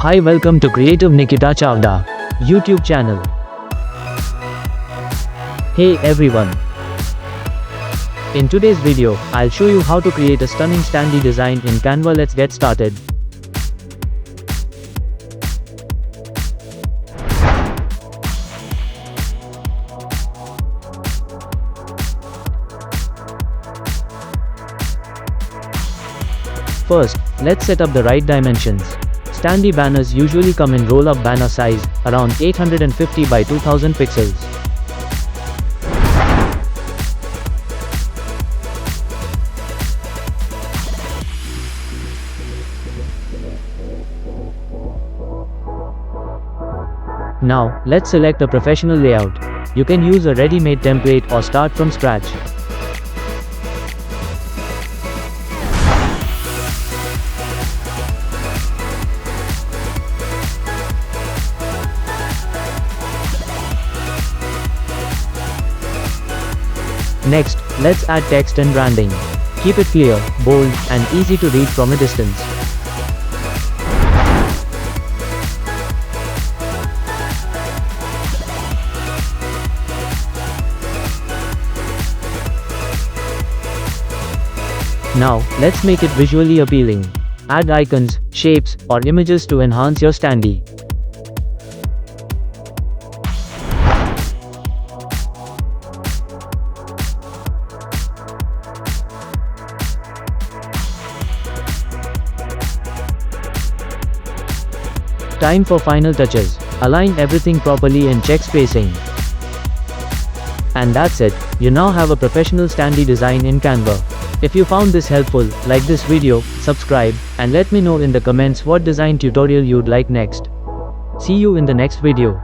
Hi, welcome to Creative Nikita Chavda YouTube channel. Hey everyone. In today's video, I'll show you how to create a stunning Standee design in Canva. Let's get started. First, let's set up the right dimensions. Standee banners usually come in roll-up banner size, around 850 by 2000 pixels. Now, let's select a professional layout. You can use a ready-made template or start from scratch. Next, let's add text and branding. Keep it clear, bold, and easy to read from a distance. Now, let's make it visually appealing. Add icons, shapes, or images to enhance your Standee. Time for final touches. Align everything properly and check spacing. And that's it. You now have a professional Standee design in Canva. If you found this helpful, like this video, subscribe, and let me know in the comments what design tutorial you'd like next. See you in the next video.